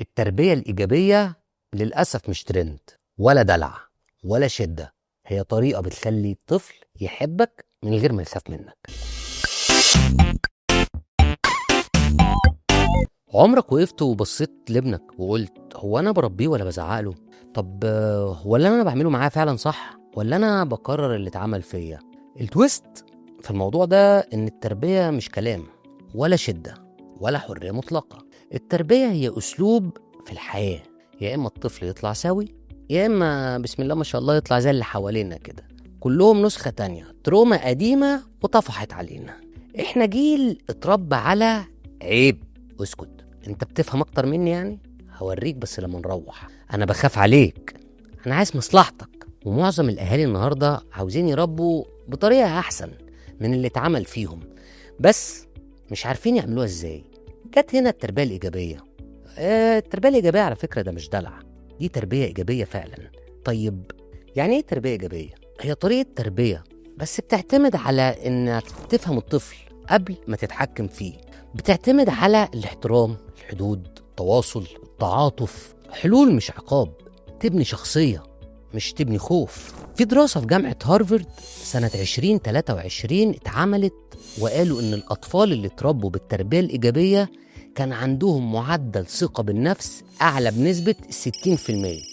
التربية الإيجابية للأسف مش ترند ولا دلع ولا شدة، هي طريقة بتخلي الطفل يحبك من غير ما يخاف منك. عمرك وقفت وبصيت لابنك وقلت هو أنا بربيه ولا بزعقله؟ طب هو اللي أنا بعمله معاه فعلا صح ولا أنا بكرر اللي اتعمل فيا؟ التويست في الموضوع ده إن التربية مش كلام ولا شدة ولا حرية مطلقة. التربية هي أسلوب في الحياة، يا إما الطفل يطلع سوي يا إما بسم الله ما شاء الله يطلع زي اللي حوالينا كده، كلهم نسخة تانية تروما قديمة وطفحت علينا. إحنا جيل اتربى على عيب. اسكت، انت بتفهم اكتر مني يعني؟ هوريك بس لما نروح. انا بخاف عليك، انا عايز مصلحتك. ومعظم الاهالي النهارده عاوزين يربوا بطريقه احسن من اللي اتعمل فيهم، بس مش عارفين يعملوها ازاي. جت هنا التربيه الايجابيه. التربيه الايجابيه على فكره ده مش دلع، دي تربيه ايجابيه فعلا. طيب يعني ايه تربيه ايجابيه؟ هي طريقه تربيه بس بتعتمد على انك تفهم الطفل قبل ما تتحكم فيه. بتعتمد على الاحترام، الحدود، التواصل، التعاطف، حلول مش عقاب. تبني شخصية مش تبني خوف. في دراسة في جامعة هارفارد سنة 2023 اتعملت وقالوا إن الأطفال اللي اتربوا بالتربية الإيجابية كان عندهم معدل ثقة بالنفس أعلى بنسبة 60%،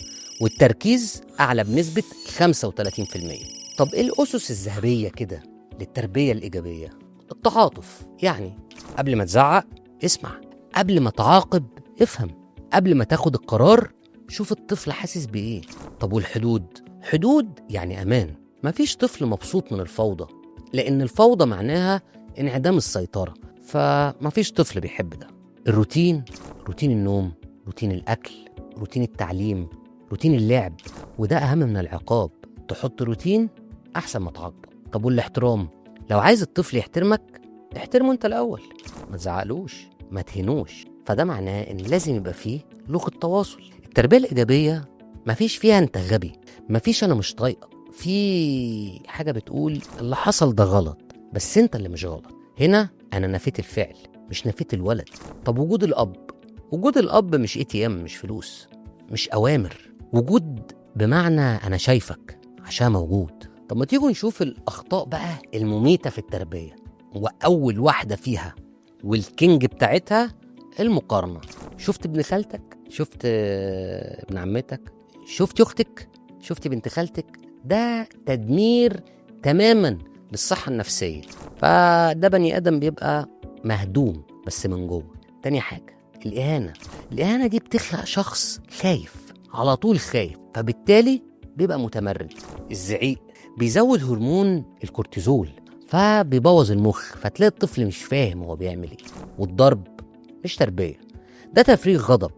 والتركيز أعلى بنسبة 35%. طب إيه الأسس الذهبية كده للتربية الإيجابية؟ التعاطف، يعني قبل ما تزعق اسمع، قبل ما تعاقب افهم، قبل ما تاخد القرار شوف الطفل حاسس بإيه. طب والحدود؟ حدود يعني أمان. مفيش طفل مبسوط من الفوضى، لأن الفوضى معناها انعدام السيطرة، فمفيش طفل بيحب ده. الروتين، روتين النوم، روتين الأكل، روتين التعليم، روتين اللعب، وده أهم من العقاب. تحط روتين أحسن ما تعاقبه. طب والاحترام؟ لو عايز الطفل يحترمك احترمه انت الأول، ما تزعقلوش، ما تهنوش. فده معناه ان لازم يبقى فيه لغة تواصل. التربية الإيجابية مفيش فيها انت غبي، مفيش انا مش طايقة، في حاجة بتقول اللي حصل ده غلط بس انت اللي مش غلط. هنا انا نفيت الفعل مش نفيت الولد. طب وجود الأب؟ وجود الأب مش ATM، مش فلوس، مش أوامر. وجود بمعنى أنا شايفك عشان موجود. طب ما تيجوا نشوف الأخطاء بقى المميتة في التربية، وأول واحدة فيها والكينج بتاعتها المقارنة. شفت ابن خالتك؟ شفت ابن عمتك؟ شفت أختك؟ شفت بنت خالتك؟ ده تدمير تماما للصحة النفسية. فده بني آدم بيبقى مهدوم بس من جوه. تاني حاجة الإهانة. الإهانة دي بتخلق شخص خايف، على طول خايف، فبالتالي بيبقى متمرد. الزعيق بيزود هرمون الكورتيزول فبيبوظ المخ، فتلاقي الطفل مش فاهم هو بيعمل ايه. والضرب مش تربية، ده تفريغ غضب،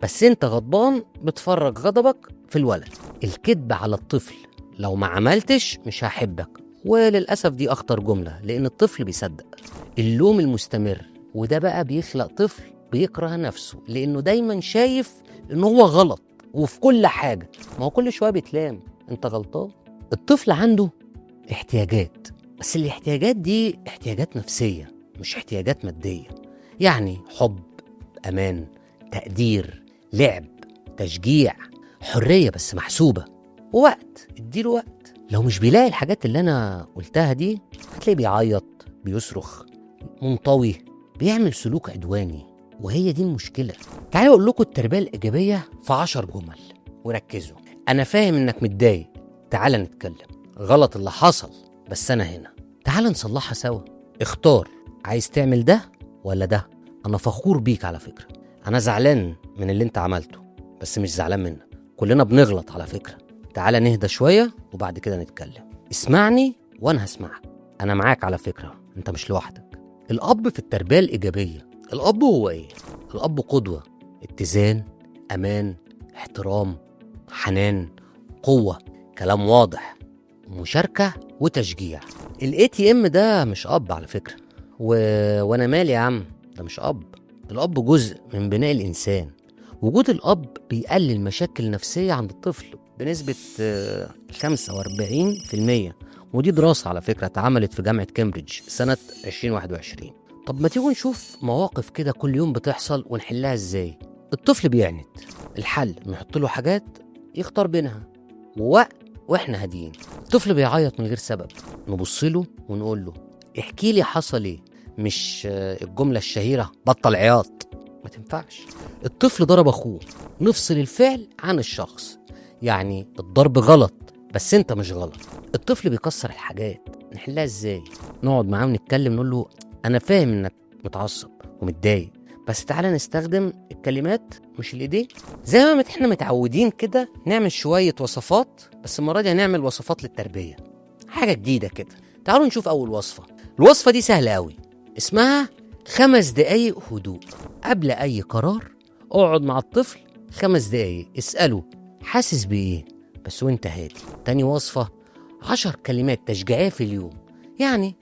بس انت غضبان بتفرج غضبك في الولد. الكذب على الطفل، لو ما عملتش مش هحبك، وللأسف دي أخطر جملة لأن الطفل بيصدق. اللوم المستمر، وده بقى بيخلق طفل بيكره نفسه لأنه دايما شايف إنه هو غلط وفي كل حاجة. ما هو كل شوية بيتلام انت غلطان. الطفل عنده احتياجات، بس الاحتياجات دي احتياجات نفسية مش احتياجات مادية. يعني حب، أمان، تقدير، لعب، تشجيع، حرية بس محسوبة، ووقت. اديله وقت. لو مش بيلاقي الحاجات اللي أنا قلتها دي هتلاقيه بيعيط، بيصرخ، منطوي، بيعمل سلوك عدواني، وهي دي المشكلة. تعالوا أقول لكم التربية الإيجابية في 10 جمل وركزوا. أنا فاهم إنك متضايق، تعال نتكلم. غلط اللي حصل بس أنا هنا، تعال نصلحها سوا. اختار، عايز تعمل ده ولا ده؟ أنا فخور بيك على فكرة. أنا زعلان من اللي أنت عملته بس مش زعلان منك، كلنا بنغلط على فكرة. تعال نهدى شوية وبعد كده نتكلم. اسمعني وأنا هسمعك، أنا معاك على فكرة، أنت مش لوحدك. الأب في التربية الإيجابية، الأب هو إيه؟ الأب قدوة، اتزان، أمان، احترام، حنان، قوة، كلام واضح، مشاركة وتشجيع. ATM ده مش أب على فكرة. وأنا مالي يا عم، ده مش أب. الأب جزء من بناء الإنسان. وجود الأب بيقلل مشاكل نفسية عند الطفل بنسبة 45%، ودي دراسة على فكرة اتعملت في جامعة كامبريدج سنة 2021. طب ما تيجوا نشوف مواقف كده كل يوم بتحصل ونحلها ازاي. الطفل بيعند، الحل نحط له حاجات يختار بينها واحنا هاديين. الطفل بيعيط من غير سبب، نبص له ونقول له احكي لي حصل ايه، مش الجملة الشهيرة بطل عياط، ما تنفعش. الطفل ضرب اخوه، نفصل الفعل عن الشخص، يعني الضرب غلط بس انت مش غلط. الطفل بيكسر الحاجات، نحلها ازاي؟ نقعد معاه ونتكلم، نقول له انا فاهم انك متعصب ومتضايق، بس تعالى نستخدم الكلمات مش الايدين. زي ما احنا متعودين كده نعمل شوية وصفات، بس المرة دي هنعمل وصفات للتربية، حاجة جديدة كده. تعالوا نشوف أول وصفة. الوصفة دي سهلة قوي، اسمها 5 دقايق هدوء. قبل أي قرار اقعد مع الطفل 5 دقايق، اسأله حاسس بإيه بس وانت هادي. تاني وصفة 10 كلمات تشجيعية في اليوم، يعني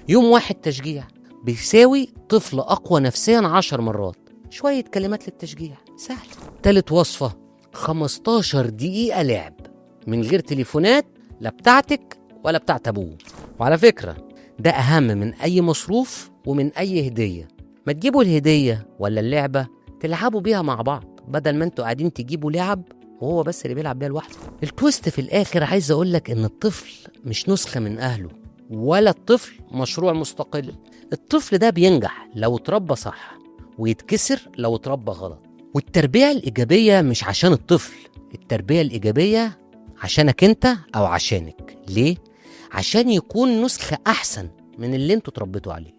يوم واحد تشجيع بيساوي طفل أقوى نفسيا 10 مرات، شوية كلمات للتشجيع سهل. تالت وصفة 15 دقيقة لعب من غير تليفونات، لا بتاعتك ولا بتاعت أبوه. وعلى فكرة ده أهم من أي مصروف ومن أي هدية. ما تجيبوا الهدية ولا اللعبة تلعبوا بيها مع بعض، بدل ما انتوا قاعدين تجيبوا لعب وهو بس اللي بيلعب بيها لوحده. التويست في الآخر عايز أقولك إن الطفل مش نسخة من أهله، ولا الطفل مشروع مستقل. الطفل ده بينجح لو اتربى صح، ويتكسر لو اتربى غلط. والتربية الإيجابية مش عشان الطفل، التربية الإيجابية عشانك انت أو عشانك. ليه؟ عشان يكون نسخة أحسن من اللي انتوا تربيتوا عليه.